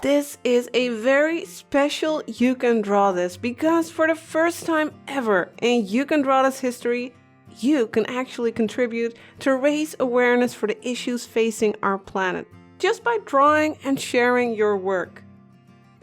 This is a very special You Can Draw This because for the first time ever in You Can Draw This history, you can actually contribute to raise awareness for the issues facing our planet just by drawing and sharing your work.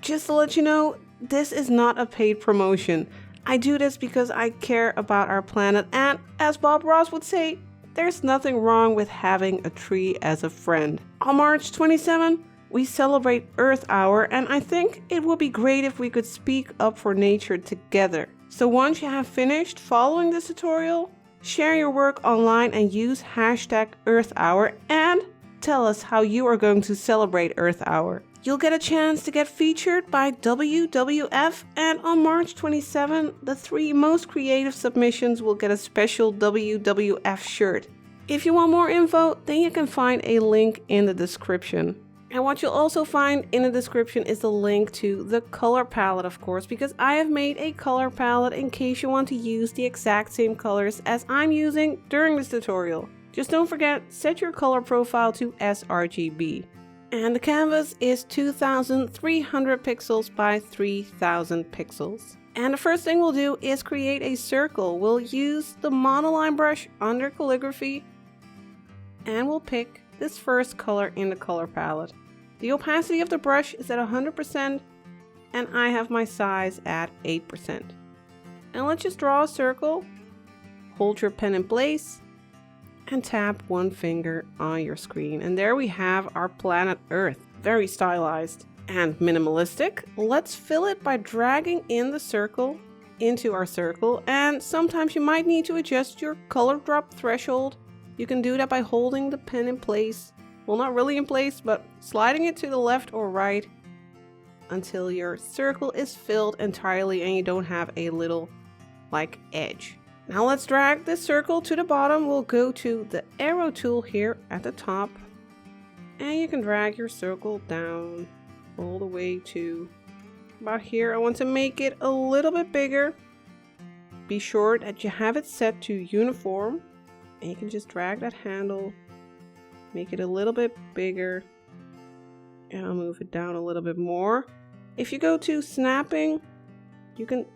Just to let you know, this is not a paid promotion. I do this because I care about our planet, and as Bob Ross would say, there's nothing wrong with having a tree as a friend. On March 27, we celebrate Earth Hour, and I think it would be great if we could speak up for nature together. So once you have finished following this tutorial, share your work online and use hashtag Earth Hour and tell us how you are going to celebrate Earth Hour. You'll get a chance to get featured by WWF, and on March 27, the 3 most creative submissions will get a special WWF shirt. If you want more info, then you can find a link in the description. And what you'll also find in the description is the link to the color palette, of course, because I have made a color palette in case you want to use the exact same colors as I'm using during this tutorial. Just don't forget, set your color profile to sRGB. And the canvas is 2300 pixels by 3000 pixels. And the first thing we'll do is create a circle. We'll use the monoline brush under calligraphy, and we'll pick this first color in the color palette. The opacity of the brush is at 100%, and I have my size at 8%. And let's just draw a circle. Hold your pen in place and tap one finger on your screen. And there we have our planet Earth. Very stylized and minimalistic. Let's fill it by dragging in the circle into our circle. And sometimes you might need to adjust your color drop threshold. You can do that by holding the pen in place. Well, not really in place, but sliding it to the left or right until your circle is filled entirely and you don't have a little edge. Now let's drag this circle to the bottom. We'll go to the arrow tool here at the top, and you can drag your circle down all the way to about here. I want to make it a little bit bigger. Be sure that you have it set to uniform, and you can just drag that handle, make it a little bit bigger, and I'll move it down a little bit more. If you go to snapping, you can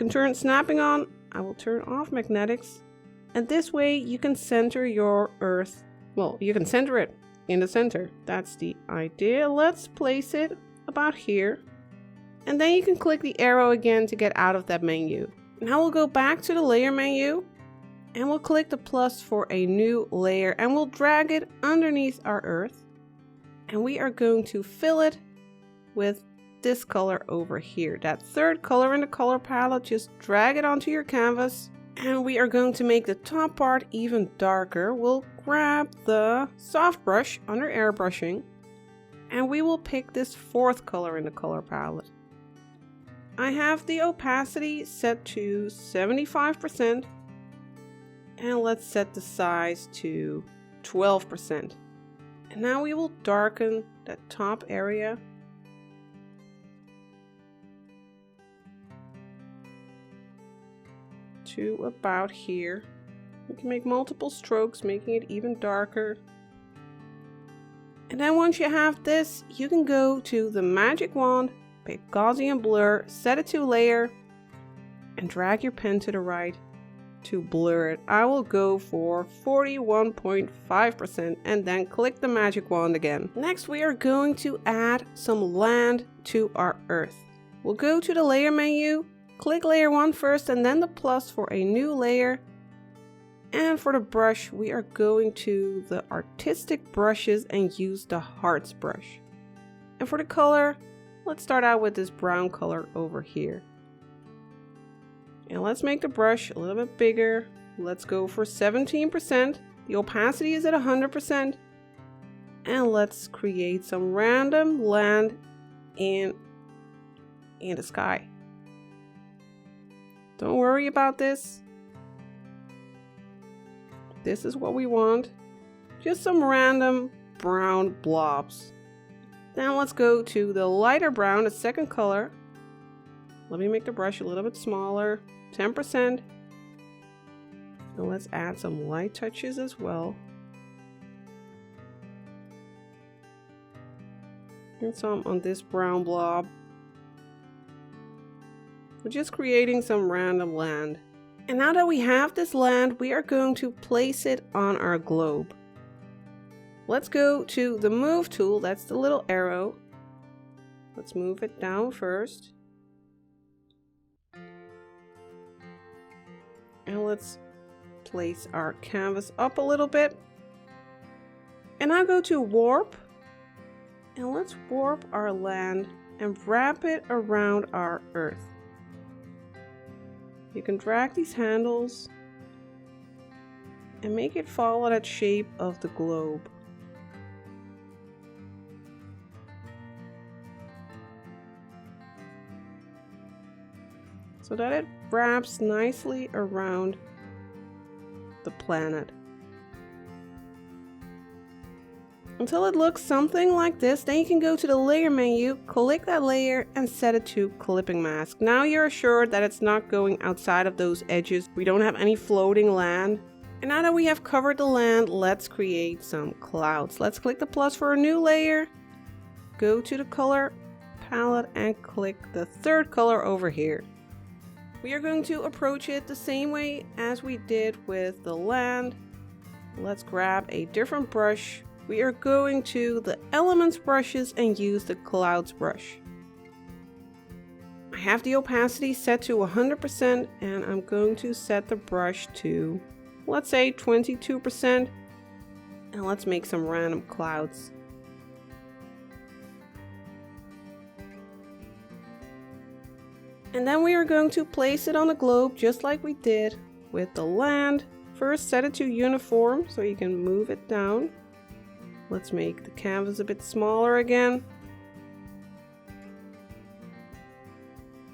turn snapping on. I will turn off magnetics, and this way you can center your Earth. Well, you can center it in the center. That's the idea. Let's place it about here, and then you can click the arrow again to get out of that menu. Now we'll go back to the layer menu, and we'll click the plus for a new layer, and we'll drag it underneath our Earth, and we are going to fill it with this color over here, that third color in the color palette. Just drag it onto your canvas, and we are going to make the top part even darker. We'll grab the soft brush under airbrushing, and we will pick this fourth color in the color palette. I have the opacity set to 75%, and let's set the size to 12%. And now we will darken that top area to about here. We can make multiple strokes, making it even darker. And then once you have this, you can go to the magic wand, pick Gaussian blur, set it to layer, and drag your pen to the right to blur it. I will go for 41.5% and then click the magic wand again. Next, we are going to add some land to our Earth. We'll go to the layer menu, click layer 1 first and then the plus for a new layer. And for the brush, we are going to the artistic brushes and use the hearts brush. And for the color, let's start out with this brown color over here. And let's make the brush a little bit bigger. Let's go for 17%. The opacity is at 100%. And let's create some random land in the sky. Don't worry about this. This is what we want. Just some random brown blobs. Now let's go to the lighter brown, the second color. Let me make the brush a little bit smaller, 10%. And let's add some light touches as well. and some on this brown blob. We're just creating some random land. And now that we have this land, we are going to place it on our globe. Let's go to the move tool, that's the little arrow. Let's move it down first. And let's place our canvas up a little bit. And now go to warp. And let's warp our land and wrap it around our earth. You can drag these handles and make it follow that shape of the globe. So that it wraps nicely around the planet. Until it looks something like this, then you can go to the layer menu, click that layer and set it to clipping mask. Now you're assured that it's not going outside of those edges. We don't have any floating land. And now that we have covered the land, let's create some clouds. Let's click the plus for a new layer, go to the color palette and click the third color over here. We are going to approach it the same way as we did with the land. Let's grab a different brush. We are going to the elements brushes and use the clouds brush. I have the opacity set to 100% and I'm going to set the brush to, let's say 22%. And let's make some random clouds. And then we are going to place it on the globe just like we did with the land. First set it to uniform so you can move it down. Let's make the canvas a bit smaller again.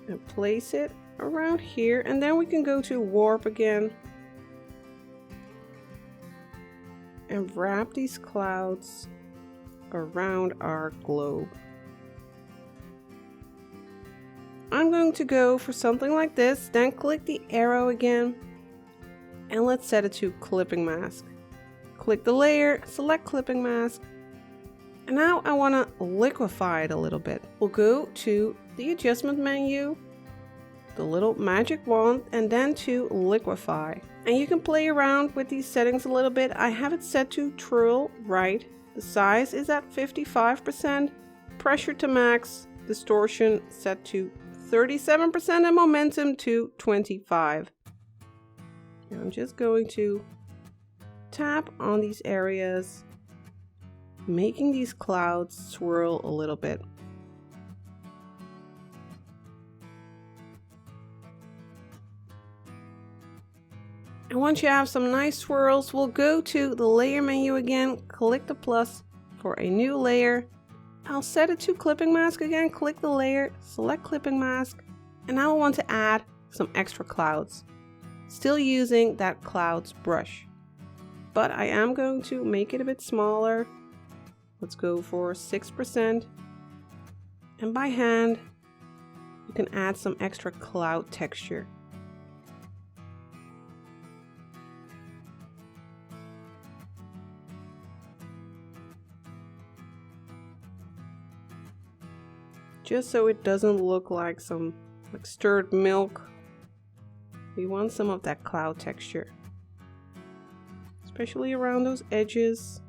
And place it around here. And then we can go to warp again. And wrap these clouds around our globe. I'm going to go for something like this. Then click the arrow again. And let's set it to clipping mask. Click the layer, select clipping mask, and now I want to liquefy it a little bit. We'll go to the adjustment menu, the little magic wand, and then to liquefy. And you can play around with these settings a little bit. I have it set to twirl right. The size is at 55%, pressure to max, distortion set to 37%, and momentum to 25. And I'm just going to tap on these areas, making these clouds swirl a little bit. And once you have some nice swirls, we'll go to the layer menu again, click the plus for a new layer. I'll set it to clipping mask again, click the layer, select clipping mask, and now I want to add some extra clouds, still using that clouds brush. But I am going to make it a bit smaller. Let's go for 6%. And by hand, you can add some extra cloud texture. Just so it doesn't look like some stirred milk. We want some of that cloud texture, especially around those edges.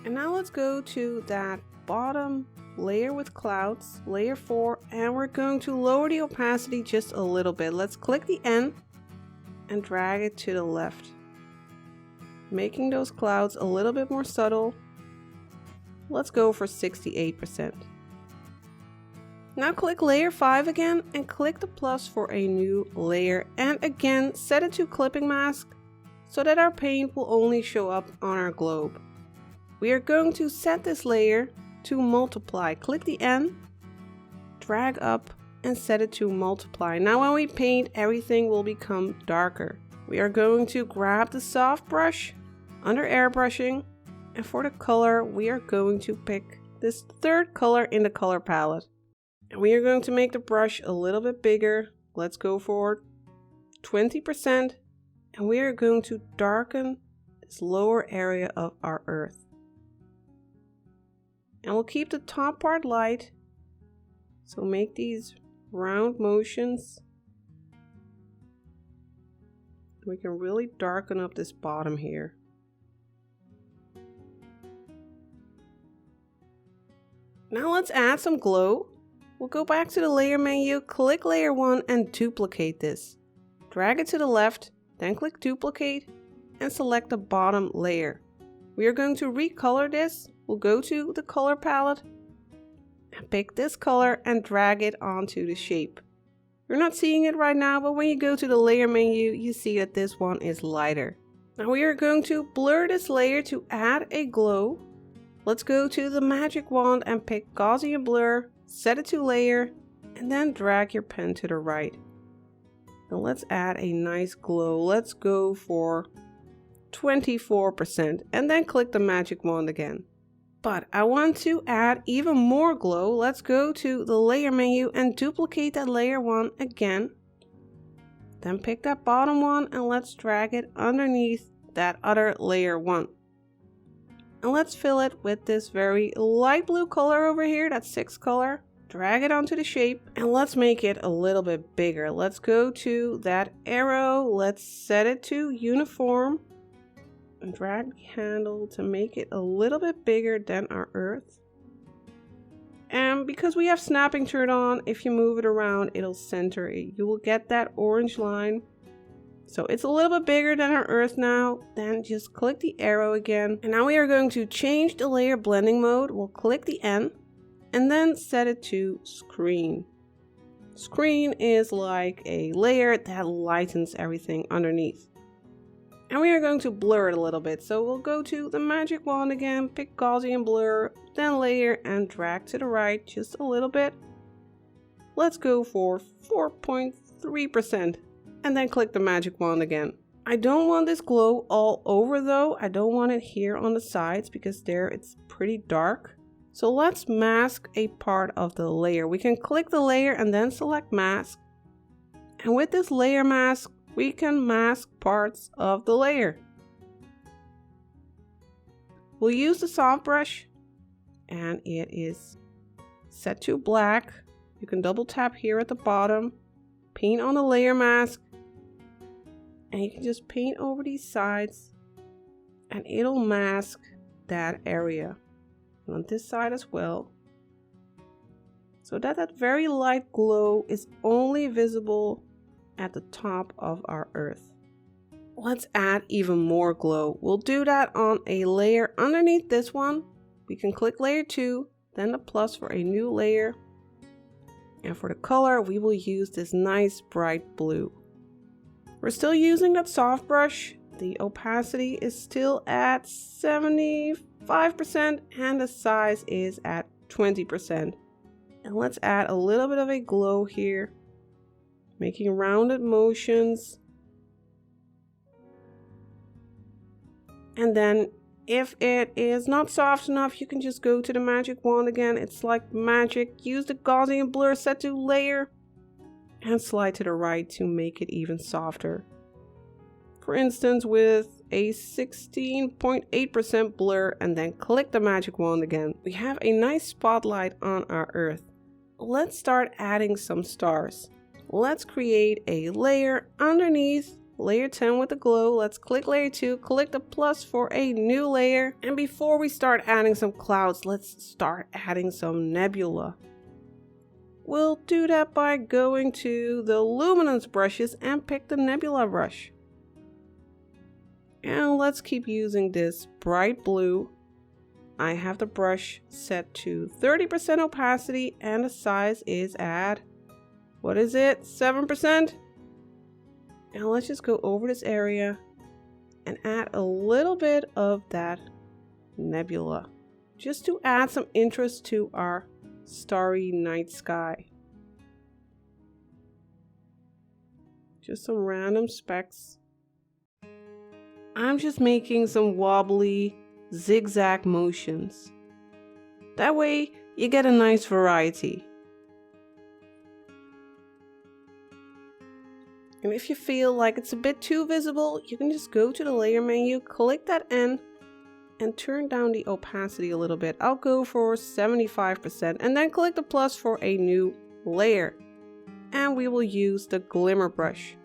And now let's go to that bottom layer with clouds, layer 4, and we're going to lower the opacity just a little bit. Let's click the N and drag it to the left, making those clouds a little bit more subtle. Let's go for 68%. Now click layer 5 again and click the plus for a new layer, and again set it to clipping mask so that our paint will only show up on our globe. We are going to set this layer to multiply. Click the N, drag up and set it to multiply. Now when we paint, everything will become darker. We are going to grab the soft brush under airbrushing, and for the color we are going to pick this third color in the color palette. And we are going to make the brush a little bit bigger. Let's go for 20%. And we are going to darken this lower area of our earth. And we'll keep the top part light. So make these round motions. We can really darken up this bottom here. Now let's add some glow. We'll go back to the layer menu, click layer 1 and duplicate this. Drag it to the left, then click duplicate and select the bottom layer. We are going to recolor this. We'll go to the color palette and pick this color and drag it onto the shape. You're not seeing it right now, but when you go to the layer menu, you see that this one is lighter. Now we are going to blur this layer to add a glow. Let's go to the magic wand and pick Gaussian blur, set it to layer, and then drag your pen to the right. Now let's add a nice glow. Let's go for 24% and then click the magic wand again. But I want to add even more glow. Let's go to the layer menu and duplicate that layer 1 again. Then pick that bottom one and let's drag it underneath that other layer 1. And let's fill it with this very light blue color over here, that 6 color. Drag it onto the shape and let's make it a little bit bigger. Let's go to that arrow. Let's set it to uniform. And drag the handle to make it a little bit bigger than our earth. And because we have snapping turned on, if you move it around, it'll center it. You will get that orange line. So it's a little bit bigger than our earth now. Then just click the arrow again. And now we are going to change the layer blending mode. We'll click the N and then set it to screen. Screen is like a layer that lightens everything underneath. And we are going to blur it a little bit. So we'll go to the magic wand again, pick Gaussian blur, then layer and drag to the right just a little bit. Let's go for 4.3% and then click the magic wand again. I don't want this glow all over though. I don't want it here on the sides because there it's pretty dark. So let's mask a part of the layer. We can click the layer and then select mask. And with this layer mask, we can mask parts of the layer. We'll use the soft brush and it is set to black. You can double tap here at the bottom, paint on the layer mask, and you can just paint over these sides and it'll mask that area. And on this side as well. So that very light glow is only visible at the top of our earth. Let's add even more glow. We'll do that on a layer underneath this one. We can click layer 2, then the plus for a new layer. And for the color, we will use this nice bright blue. We're still using that soft brush. The opacity is still at 75% and the size is at 20%. And let's add a little bit of a glow here. Making rounded motions. And then if it is not soft enough, you can just go to the magic wand again. It's like magic. Use the Gaussian blur set to layer and slide to the right to make it even softer. For instance, with a 16.8% blur and then click the magic wand again. We have a nice spotlight on our earth. Let's start adding some stars. Let's create a layer underneath layer 10 with the glow. Let's click layer 2, click the plus for a new layer. And before we start adding some clouds, let's start adding some nebula. We'll do that by going to the luminance brushes and pick the nebula brush. And let's keep using this bright blue. I have the brush set to 30% opacity and the size is at, what is it, 7%? And let's just go over this area and add a little bit of that nebula, just to add some interest to our starry night sky. Just some random specks. I'm just making some wobbly zigzag motions. That way you get a nice variety. And if you feel like it's a bit too visible, you can just go to the layer menu, click that N, and turn down the opacity a little bit. I'll go for 75% and then click the plus for a new layer. And we will use the glimmer brush.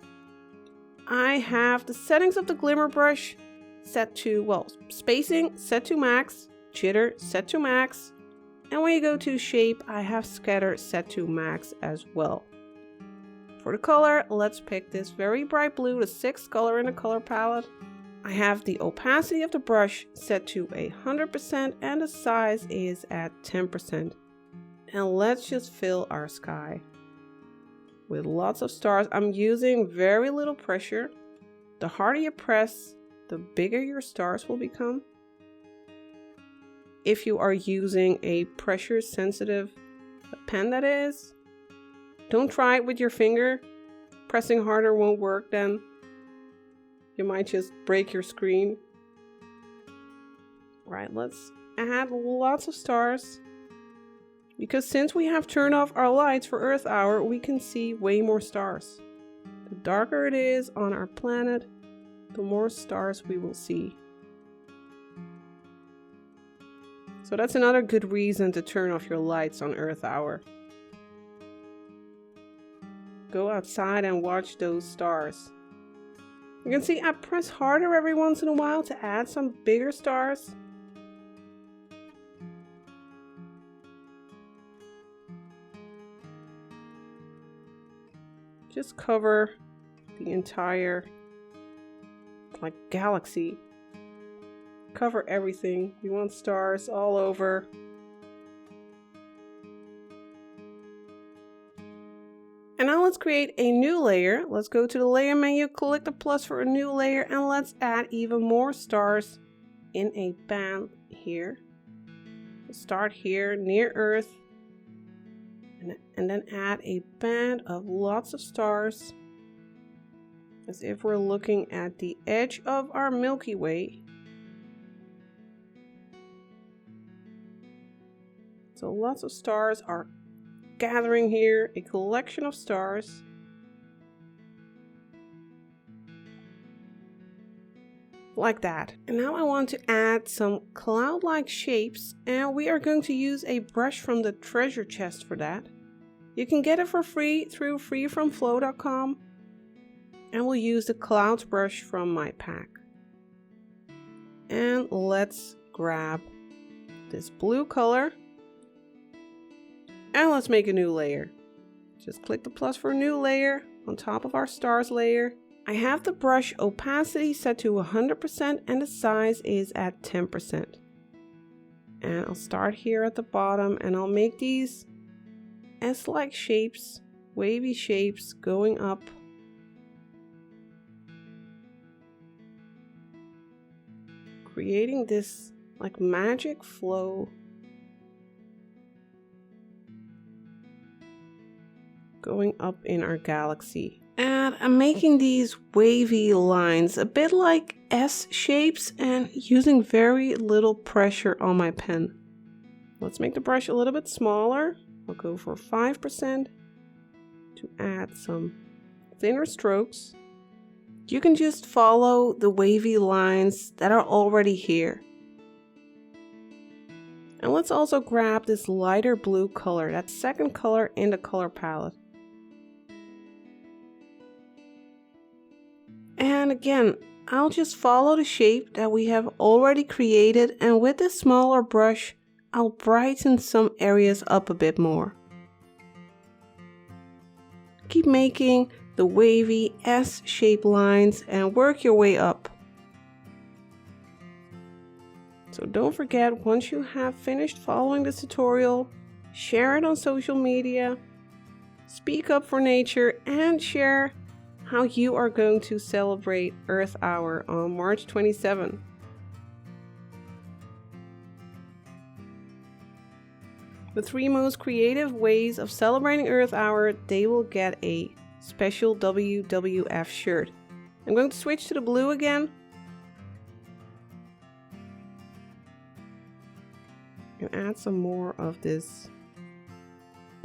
I have the settings of the glimmer brush set to, well, spacing set to max, jitter set to max, and when you go to shape, I have scatter set to max as well. For the color, let's pick this very bright blue, the 6th color in the color palette. I have the opacity of the brush set to 100% and the size is at 10%. And let's just fill our sky with lots of stars. I'm using very little pressure. The harder you press, the bigger your stars will become. If you are using a pressure sensitive pen, that is, don't try it with your finger. Pressing harder won't work then. You might just break your screen. Right, let's add lots of stars. Because since we have turned off our lights for Earth hour, we can see way more stars. The darker it is on our planet, the more stars we will see. So that's another good reason to turn off your lights on Earth hour. Go outside and watch those stars. You can see I press harder every once in a while to add some bigger stars. Just cover the entire, like, galaxy. Cover everything. You want stars all over. And now let's create a new layer. Let's go to the layer menu, click the plus for a new layer, and let's add even more stars in a band here. We'll start here near Earth, and then add a band of lots of stars, as if we're looking at the edge of our Milky Way. So lots of stars are gathering here, a collection of stars. Like that. And now I want to add some cloud-like shapes, and we are going to use a brush from the treasure chest for that. You can get it for free through freefromflow.com, and we'll use the clouds brush from my pack. And let's grab this blue color. And let's make a new layer. Just click the plus for a new layer on top of our stars layer. I have the brush opacity set to 100% and the size is at 10%. And I'll start here at the bottom and I'll make these S-like shapes, wavy shapes going up. Creating this like magic flow. Going up in our galaxy. And I'm making these wavy lines a bit like S shapes and using very little pressure on my pen. Let's make the brush a little bit smaller. I'll go for 5% to add some thinner strokes. You can just follow the wavy lines that are already here. And let's also grab this lighter blue color, that second color in the color palette. And again, I'll just follow the shape that we have already created, and with this smaller brush, I'll brighten some areas up a bit more. Keep making the wavy S-shaped lines and work your way up. So don't forget, once you have finished following this tutorial, share it on social media, speak up for nature, and share how you are going to celebrate Earth Hour on March 27. The 3 most creative ways of celebrating Earth Hour, they will get a special WWF shirt. I'm going to switch to the blue again. And add some more of this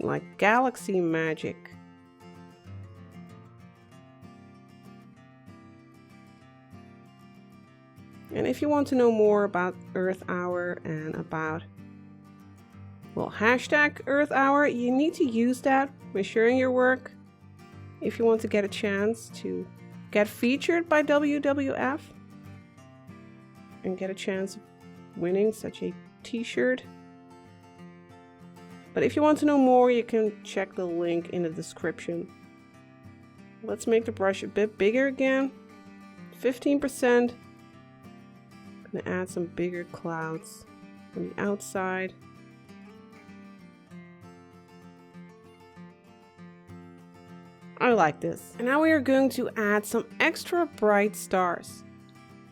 like galaxy magic. And if you want to know more about Earth Hour and about, well, hashtag Earth Hour, you need to use that when sharing your work. If you want to get a chance to get featured by WWF and get a chance of winning such a t-shirt. But if you want to know more, you can check the link in the description. Let's make the brush a bit bigger again. 15%. I'm gonna add some bigger clouds on the outside. I like this. And now we are going to add some extra bright stars.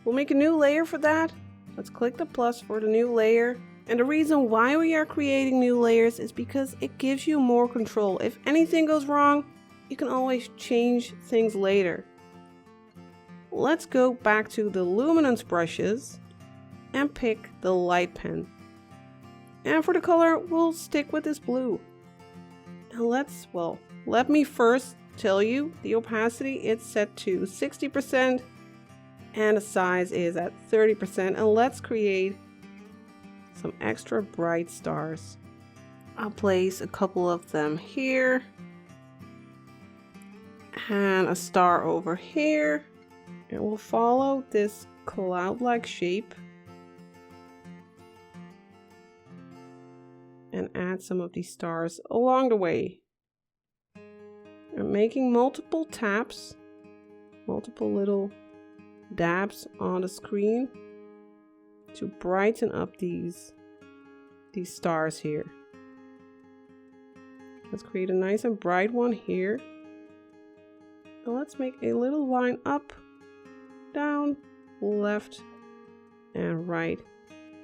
We'll make a new layer for that. Let's click the plus for the new layer. And the reason why we are creating new layers is because it gives you more control. If anything goes wrong, you can always change things later. Let's go back to the luminance brushes and pick the light pen. And for the color, we'll stick with this blue. And let me first tell you the opacity is set to 60% and the size is at 30%. And let's create some extra bright stars. I'll place a couple of them here and a star over here, and we'll follow this cloud-like shape and add some of these stars along the way. I'm making multiple taps, multiple little dabs on the screen to brighten up these stars here. Let's create a nice and bright one here. And let's make a little line up, down, left, and right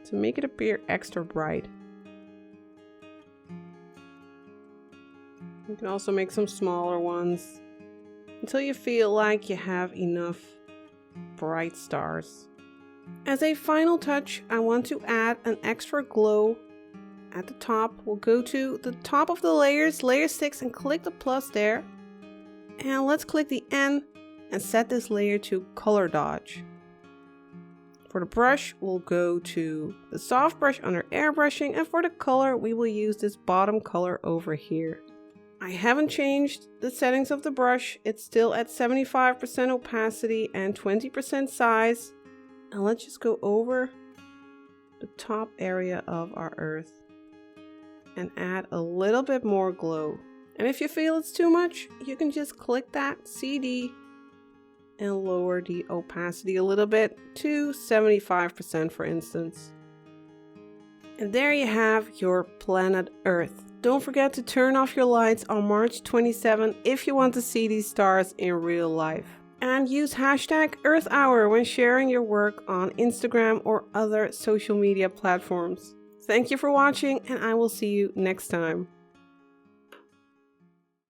to make it appear extra bright. You can also make some smaller ones until you feel like you have enough bright stars. As a final touch, I want to add an extra glow at the top. We'll go to the top of the layers, layer 6, and click the plus there. And let's click the N and set this layer to color dodge. For the brush, we'll go to the soft brush under airbrushing, and for the color, we will use this bottom color over here. I haven't changed the settings of the brush. It's still at 75% opacity and 20% size. And let's just go over the top area of our earth and add a little bit more glow. And if you feel it's too much, you can just click that CD and lower the opacity a little bit to 75%, for instance. And there you have your planet Earth. Don't forget to turn off your lights on March 27 if you want to see these stars in real life. And use hashtag Earth Hour when sharing your work on Instagram or other social media platforms. Thank you for watching, and I will see you next time.